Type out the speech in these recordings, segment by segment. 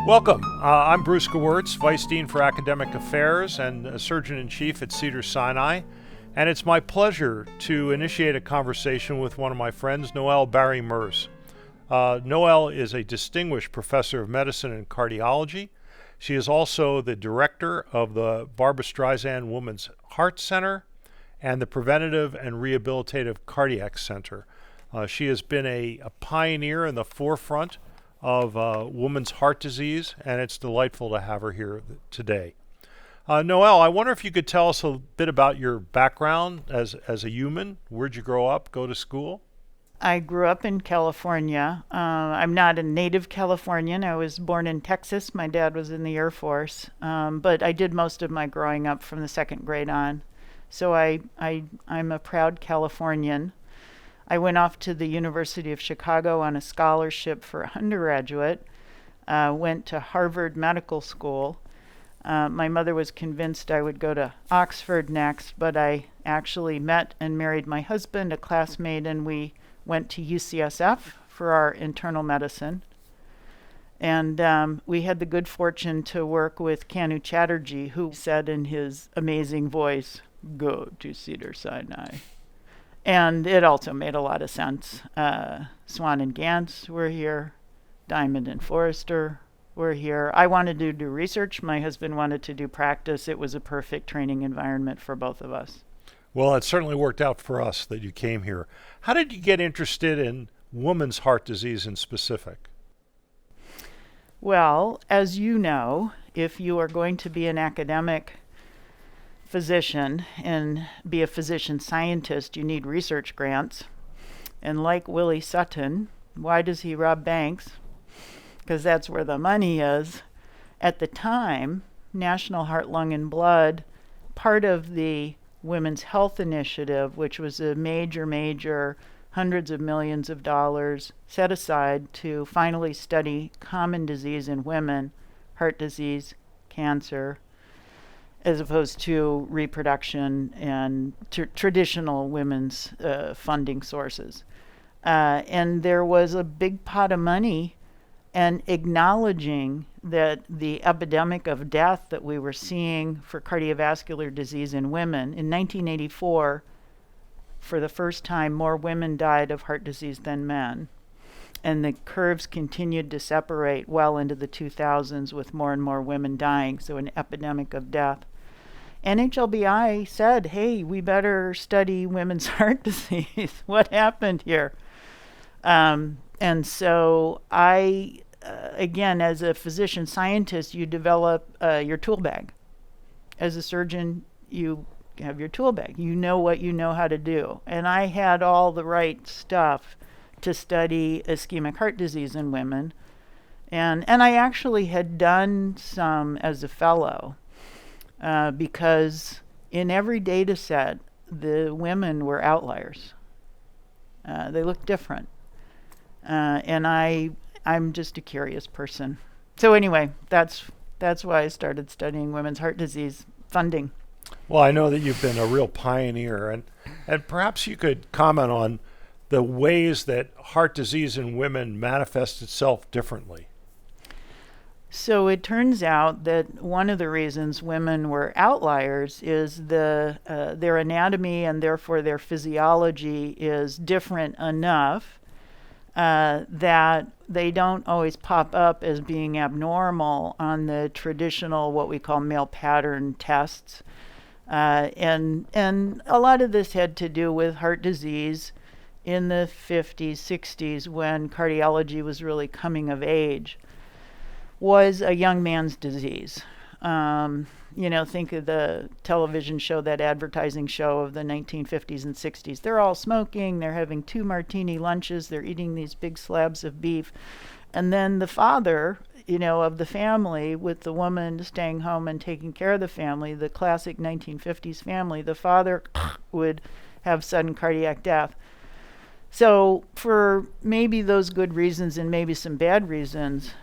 Welcome. I'm Bruce Gewertz, Vice Dean for Academic Affairs and Surgeon-in-Chief at Cedars-Sinai, and it's my pleasure to initiate a conversation with one of my friends, Noel Bairey Merz. Noel is a distinguished professor of medicine and cardiology. She is also the director of the Barbra Streisand Women's Heart Center and the Preventive and Rehabilitative Cardiac Center. She has been a pioneer in the forefront of women's heart disease, and it's delightful to have her here today. Noel, I wonder if you could tell us a bit about your background as a human. Where'd you grow up, go to school? I grew up in California. I'm not a native Californian. I was born in Texas. My dad was in the Air Force, but I did most of my growing up from the second grade on. So I'm a proud Californian. I went off to the University of Chicago on a scholarship for undergraduate, went to Harvard Medical School. My mother was convinced I would go to Oxford next, but I actually met and married my husband, a classmate, and we went to UCSF for our internal medicine. And we had the good fortune to work with Kanu Chatterjee, who said in his amazing voice, "Go to Cedars-Sinai." And it also made a lot of sense. Swan and Gantz were here. Diamond and Forrester were here. I wanted to do research. My husband wanted to do practice. It was a perfect training environment for both of us. Well, it certainly worked out for us that you came here. How did you get interested in women's heart disease in specific? Well, as you know, if you are going to be an academic physician and be a physician scientist, you need research grants. And like Willie Sutton, why does he rob banks? Because that's where the money is. At the time, National Heart, Lung, and Blood, part of the Women's Health Initiative, which was a major hundreds of millions of dollars set aside to finally study common disease in women, heart disease, cancer, as opposed to reproduction and traditional women's funding sources. And there was a big pot of money, and acknowledging that the epidemic of death that we were seeing for cardiovascular disease in women, in 1984, for the first time, more women died of heart disease than men. And the curves continued to separate well into the 2000s with more and more women dying, so an epidemic of death. NHLBI said, hey, we better study women's heart disease. What happened here? And so I, again, as a physician scientist, you develop your tool bag. As a surgeon, you have your tool bag. You know what you know how to do. And I had all the right stuff to study ischemic heart disease in women. And I actually had done some as a fellow. Because in every data set, the women were outliers. They looked different. And I'm just a curious person. So anyway, that's why I started studying women's heart disease funding. Well, I know that you've been a real pioneer, and perhaps you could comment on the ways that heart disease in women manifests itself differently. So it turns out that one of the reasons women were outliers is their anatomy and therefore their physiology is different enough that they don't always pop up as being abnormal on the traditional what we call male pattern tests. And a lot of this had to do with heart disease in the 50s, 60s when cardiology was really coming of age. Was a young man's disease. Think of the television show, that advertising show of the 1950s and 60s. They're all smoking, they're having 2 martini lunches, they're eating these big slabs of beef. And then the father, of the family, with the woman staying home and taking care of the family, the classic 1950s family, the father would have sudden cardiac death. So for maybe those good reasons and maybe some bad reasons,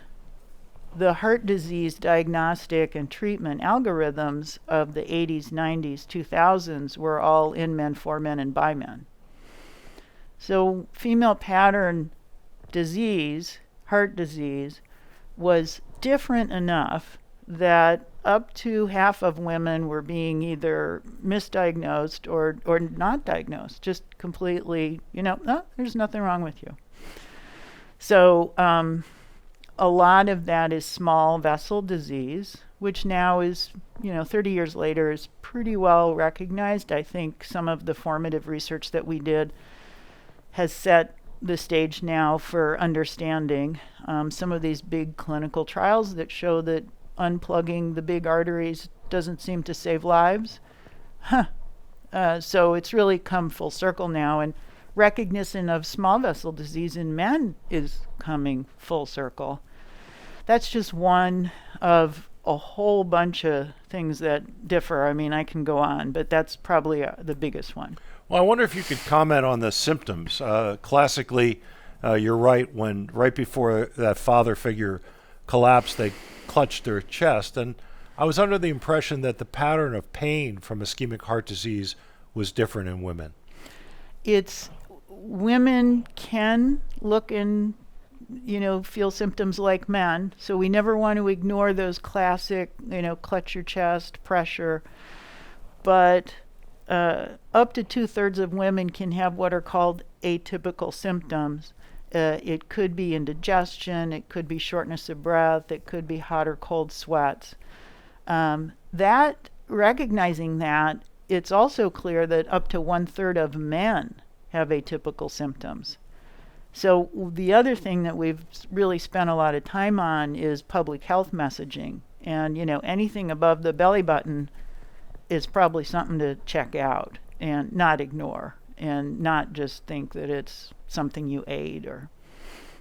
the heart disease diagnostic and treatment algorithms of the 80s, 90s, 2000s were all in men, for men, and by men. So female pattern disease, heart disease, was different enough that up to half of women were being either misdiagnosed or not diagnosed, just completely, no, there's nothing wrong with you. So a lot of that is small vessel disease, which now is, 30 years later is pretty well recognized. I think some of the formative research that we did has set the stage now for understanding some of these big clinical trials that show that unplugging the big arteries doesn't seem to save lives. So it's really come full circle now, and recognition of small vessel disease in men is coming full circle. That's just one of a whole bunch of things that differ. I mean, I can go on, but that's probably the biggest one. Well, I wonder if you could comment on the symptoms. Classically, you're right, right before that father figure collapsed, they clutched their chest. And I was under the impression that the pattern of pain from ischemic heart disease was different in women. Women can look and, feel symptoms like men. So we never want to ignore those classic, clutch your chest, pressure. But up to 2/3 of women can have what are called atypical symptoms. It could be indigestion, it could be shortness of breath, it could be hot or cold sweats. Recognizing that, it's also clear that up to 1/3 of men have atypical symptoms. So the other thing that we've really spent a lot of time on is public health messaging. And, anything above the belly button is probably something to check out and not ignore, and not just think that it's something you ate or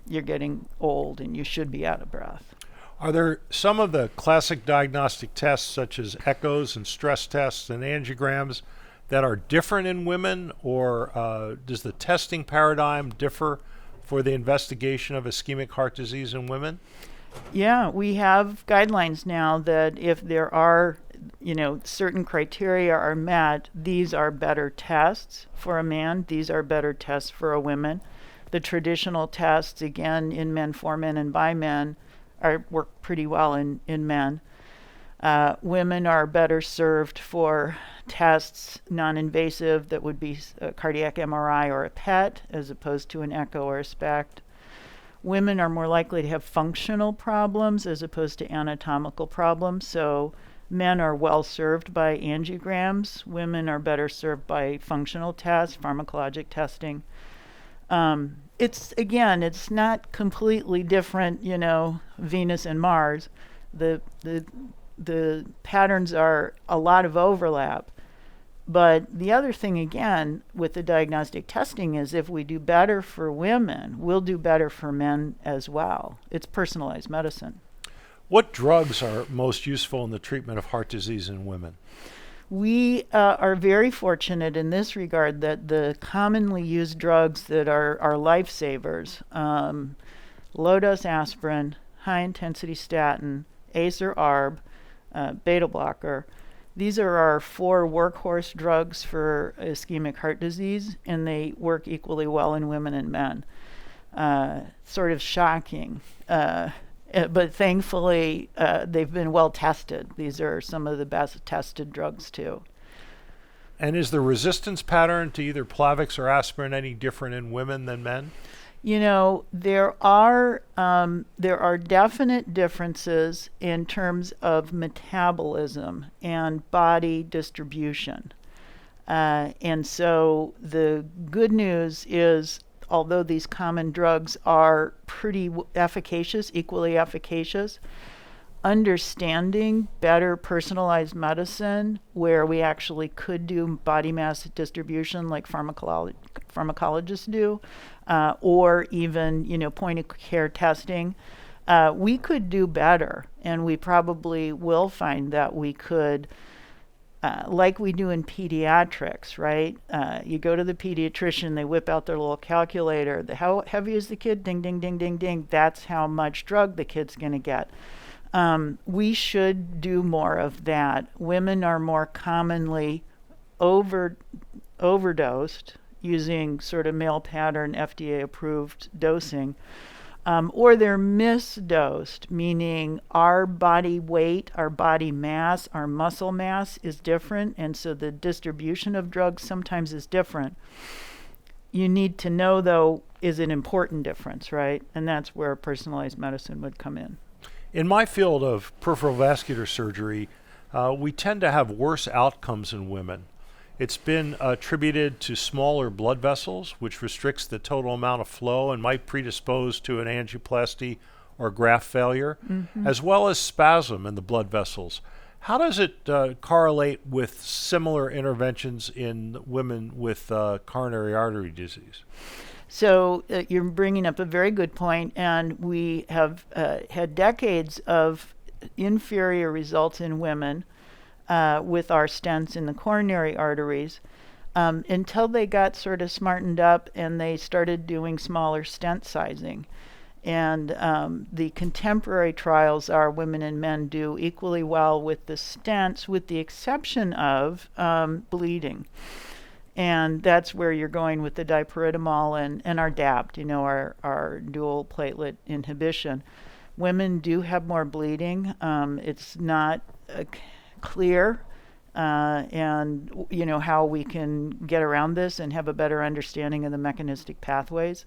you're getting old and you should be out of breath. Are there some of the classic diagnostic tests, such as echoes and stress tests and angiograms, that are different in women, or does the testing paradigm differ for the investigation of ischemic heart disease in women? Yeah, we have guidelines now that if there are, certain criteria are met, these are better tests for a man, these are better tests for a woman. The traditional tests, again, in men, for men, and by men, work pretty well in men. Women are better served for tests, non-invasive, that would be a cardiac MRI or a PET, as opposed to an echo or a SPECT. Women are more likely to have functional problems as opposed to anatomical problems. So men are well served by angiograms. Women are better served by functional tests, pharmacologic testing. It's not completely different, Venus and Mars. The patterns are a lot of overlap. But the other thing, again, with the diagnostic testing is if we do better for women, we'll do better for men as well. It's personalized medicine. What drugs are most useful in the treatment of heart disease in women? We are very fortunate in this regard that the commonly used drugs that are lifesavers, low-dose aspirin, high-intensity statin, ACE or ARB, beta blocker, these are our 4 workhorse drugs for ischemic heart disease, and they work equally well in women and men. Sort of shocking. But thankfully, they've been well tested. These are some of the best tested drugs, too. And is the resistance pattern to either Plavix or aspirin any different in women than men? There are definite differences in terms of metabolism and body distribution. And so the good news is, although these common drugs are pretty efficacious, equally efficacious, understanding better personalized medicine where we actually could do body mass distribution like pharmacologists do, or even, point of care testing, we could do better. And we probably will find that we could, like we do in pediatrics, right? You go to the pediatrician, they whip out their little calculator. How heavy is the kid? Ding, ding, ding, ding, ding. That's how much drug the kid's going to get. We should do more of that. Women are more commonly overdosed using sort of male pattern FDA approved dosing. or they're misdosed, meaning our body weight, our body mass, our muscle mass is different, and so the distribution of drugs sometimes is different. You need to know, though, is an important difference, right? And that's where personalized medicine would come in. In my field of peripheral vascular surgery, we tend to have worse outcomes in women. It's been attributed to smaller blood vessels, which restricts the total amount of flow and might predispose to an angioplasty or graft failure, as well as spasm in the blood vessels. How does it correlate with similar interventions in women with coronary artery disease? So you're bringing up a very good point, and we have had decades of inferior results in women with our stents in the coronary arteries until they got sort of smartened up and they started doing smaller stent sizing. And the contemporary trials are women and men do equally well with the stents, with the exception of bleeding. And that's where you're going with the dipyridamole and our DAPT, our dual platelet inhibition. Women do have more bleeding. It's not clear and how we can get around this and have a better understanding of the mechanistic pathways.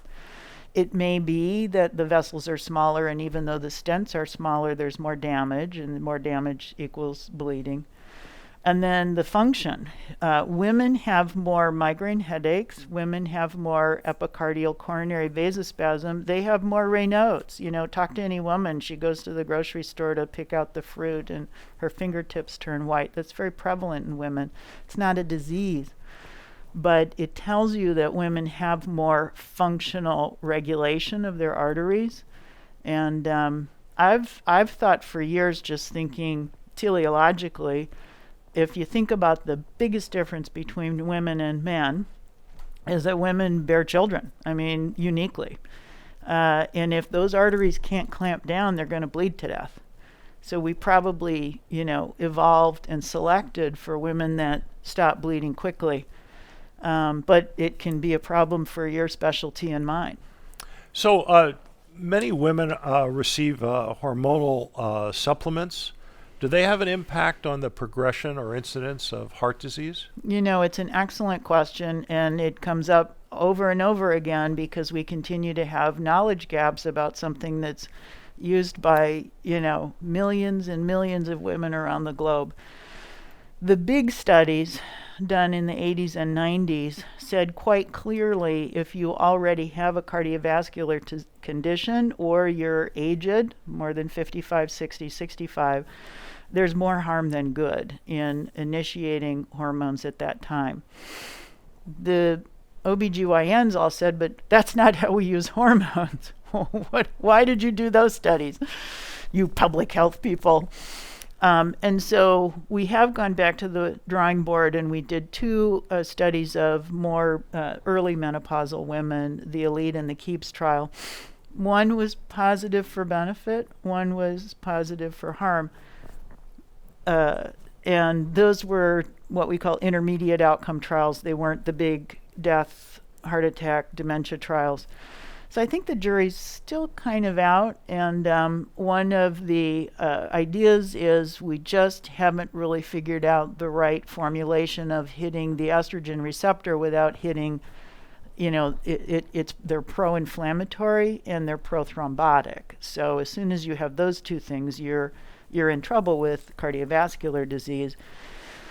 It may be that the vessels are smaller, and even though the stents are smaller, there's more damage, and more damage equals bleeding. And then the function. Women have more migraine headaches. Women have more epicardial coronary vasospasm. They have more Raynaud's. Talk to any woman. She goes to the grocery store to pick out the fruit and her fingertips turn white. That's very prevalent in women. It's not a disease, but it tells you that women have more functional regulation of their arteries. And I've thought for years, just thinking teleologically, if you think about the biggest difference between women and men is that women bear children, uniquely. And if those arteries can't clamp down, they're going to bleed to death. So we probably, evolved and selected for women that stop bleeding quickly. But it can be a problem for your specialty and mine. So many women receive hormonal supplements. Do they have an impact on the progression or incidence of heart disease? It's an excellent question, and it comes up over and over again because we continue to have knowledge gaps about something that's used by, millions and millions of women around the globe. The big studies done in the 80s and 90s said quite clearly if you already have a cardiovascular condition or you're aged, more than 55, 60, 65, there's more harm than good in initiating hormones at that time. The OBGYNs all said, but that's not how we use hormones. Why did you do those studies, you public health people? And so we have gone back to the drawing board, and we did two studies of more early menopausal women, the ELITE and the KEEPS trial. One was positive for benefit, one was positive for harm. And those were what we call intermediate outcome trials. They weren't the big death, heart attack, dementia trials. So I think the jury's still kind of out, and one of the ideas is we just haven't really figured out the right formulation of hitting the estrogen receptor without hitting, they're pro-inflammatory and they're pro-thrombotic. So as soon as you have those two things, you're in trouble with cardiovascular disease.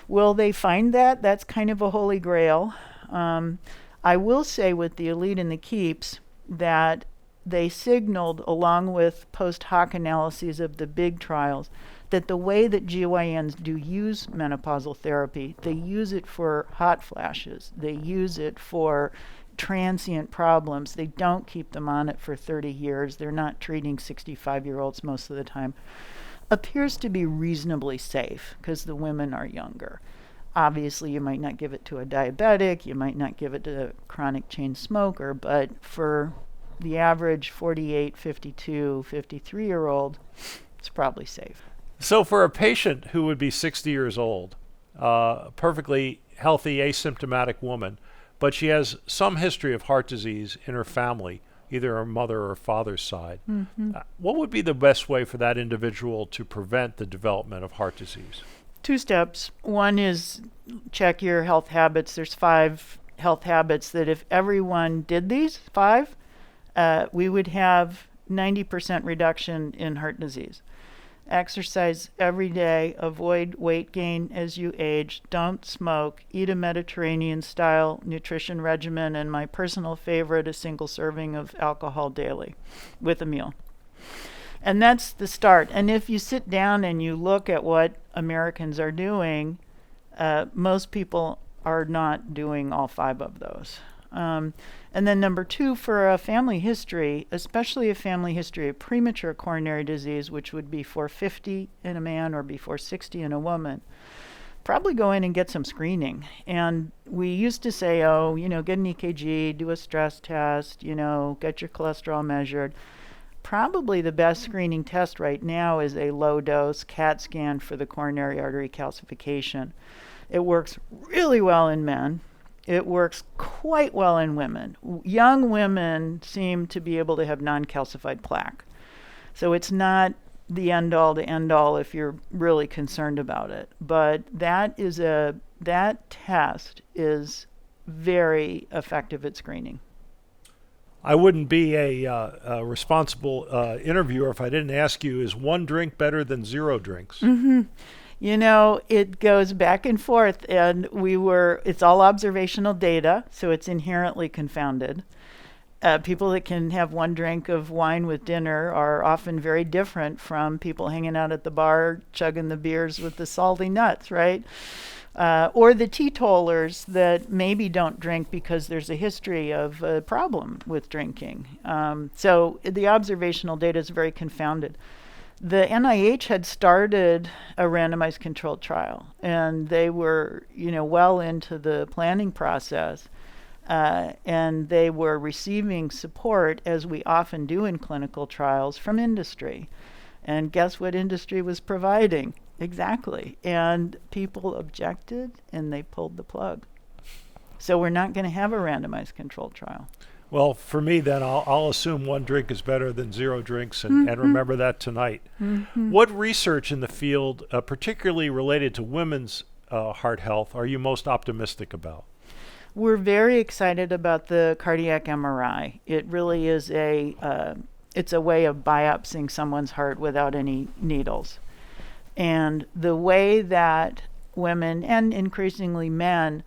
Will they find that? That's kind of a holy grail. I will say with the ELITE and the KEEPS, that they signaled, along with post hoc analyses of the big trials, that the way that GYNs do use menopausal therapy, they use it for hot flashes. They use it for transient problems. They don't keep them on it for 30 years. They're not treating 65-year-olds most of the time. Appears to be reasonably safe because the women are younger. Obviously, you might not give it to a diabetic, you might not give it to a chronic chain smoker, but for the average 48, 52, 53-year-old, it's probably safe. So for a patient who would be 60 years old, perfectly healthy, asymptomatic woman, but she has some history of heart disease in her family, either a mother or father's side. Mm-hmm. What would be the best way for that individual to prevent the development of heart disease? 2 steps. One is check your health habits. There's 5 health habits that if everyone did these 5, we would have 90% reduction in heart disease. Exercise every day, avoid weight gain as you age, don't smoke, eat a Mediterranean-style nutrition regimen, and my personal favorite, a single serving of alcohol daily with a meal. And that's the start. And if you sit down and you look at what Americans are doing, most people are not doing all 5 of those. And then number 2, for a family history, especially a family history of premature coronary disease, which would be before 50 in a man or before 60 in a woman, probably go in and get some screening. And we used to say, oh, get an EKG, do a stress test, get your cholesterol measured. Probably the best screening test right now is a low-dose CAT scan for the coronary artery calcification. It works really well in men. It works quite well in women. Young women seem to be able to have non-calcified plaque. So it's not the end-all to end-all if you're really concerned about it. But that test is very effective at screening. I wouldn't be a responsible interviewer if I didn't ask you, is 1 drink better than 0 drinks? Mm-hmm. It goes back and forth, and it's all observational data, so it's inherently confounded. People that can have 1 drink of wine with dinner are often very different from people hanging out at the bar, chugging the beers with the salty nuts, right? Or the teetotalers that maybe don't drink because there's a history of a problem with drinking. So the observational data is very confounded. The NIH had started a randomized controlled trial, and they were, well into the planning process, and they were receiving support, as we often do in clinical trials, from industry. And guess what industry was providing? Exactly. And people objected, and they pulled the plug. So we're not going to have a randomized controlled trial. Well, for me, then, I'll assume 1 drink is better than 0 drinks, and remember that tonight. Mm-hmm. What research in the field, particularly related to women's heart health, are you most optimistic about? We're very excited about the cardiac MRI. It really is it's a way of biopsying someone's heart without any needles. And the way that women, and increasingly men,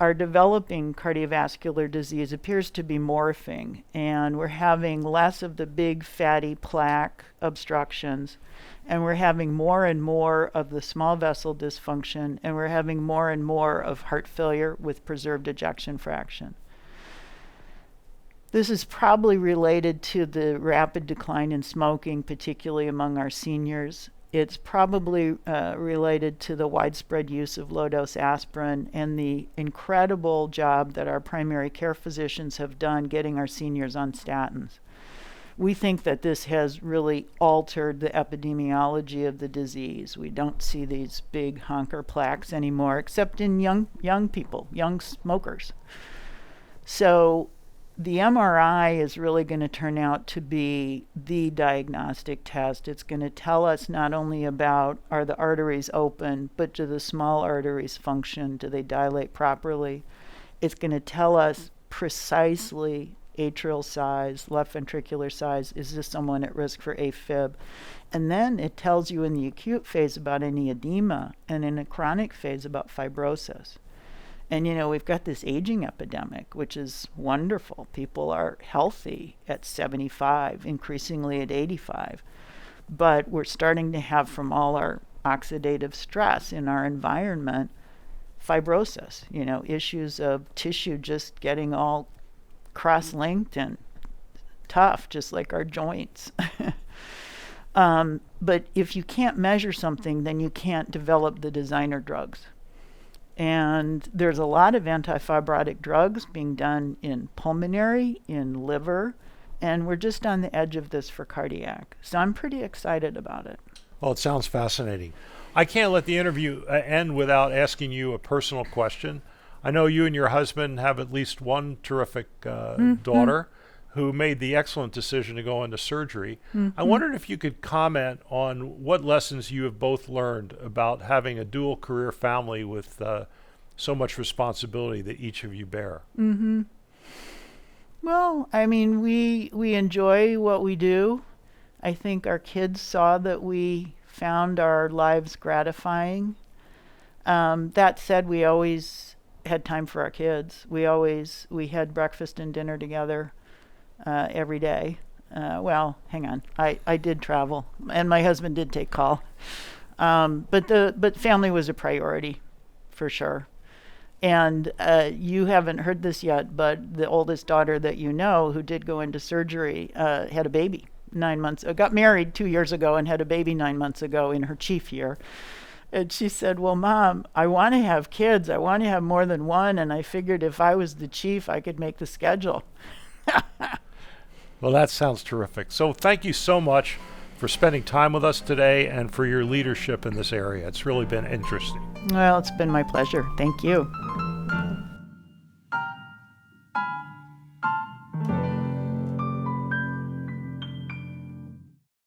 are developing cardiovascular disease appears to be morphing, and we're having less of the big fatty plaque obstructions, and we're having more and more of the small vessel dysfunction, and we're having more and more of heart failure with preserved ejection fraction. This is probably related to the rapid decline in smoking, particularly among our seniors. It's probably related to the widespread use of low-dose aspirin and the incredible job that our primary care physicians have done getting our seniors on statins. We think that this has really altered the epidemiology of the disease. We don't see these big honker plaques anymore, except in young people, young smokers. So the MRI is really going to turn out to be the diagnostic test. It's going to tell us not only about are the arteries open, but do the small arteries function? Do they dilate properly? It's going to tell us precisely atrial size, left ventricular size. Is this someone at risk for AFib? And then it tells you in the acute phase about any edema, and in a chronic phase about fibrosis. And we've got this aging epidemic, which is wonderful. People are healthy at 75, increasingly at 85. But we're starting to have, from all our oxidative stress in our environment, fibrosis, issues of tissue just getting all cross-linked and tough, just like our joints. But if you can't measure something, then you can't develop the designer drugs. And there's a lot of antifibrotic drugs being done in pulmonary, in liver, and we're just on the edge of this for cardiac. So I'm pretty excited about it. Well, it sounds fascinating. I can't let the interview end without asking you a personal question. I know you and your husband have at least one terrific daughter who made the excellent decision to go into surgery. I wondered if you could comment on what lessons you have both learned about having a dual career family with so much responsibility that each of you bear. Well, I mean, we enjoy what we do. I think our kids saw that we found our lives gratifying. That said, we always had time for our kids. We had breakfast and dinner together every day. Well, hang on. I did travel, and my husband did take call. But family was a priority, for sure. And you haven't heard this yet, but the oldest daughter that you know, who did go into surgery, had a baby 9 months. Got married 2 years ago and had a baby 9 months ago in her chief year. And she said, well, Mom, I want to have kids. I want to have more than one. And I figured if I was the chief, I could make the schedule. Well, that sounds terrific. So thank you so much for spending time with us today and for your leadership in this area. It's really been interesting. Well, it's been my pleasure. Thank you.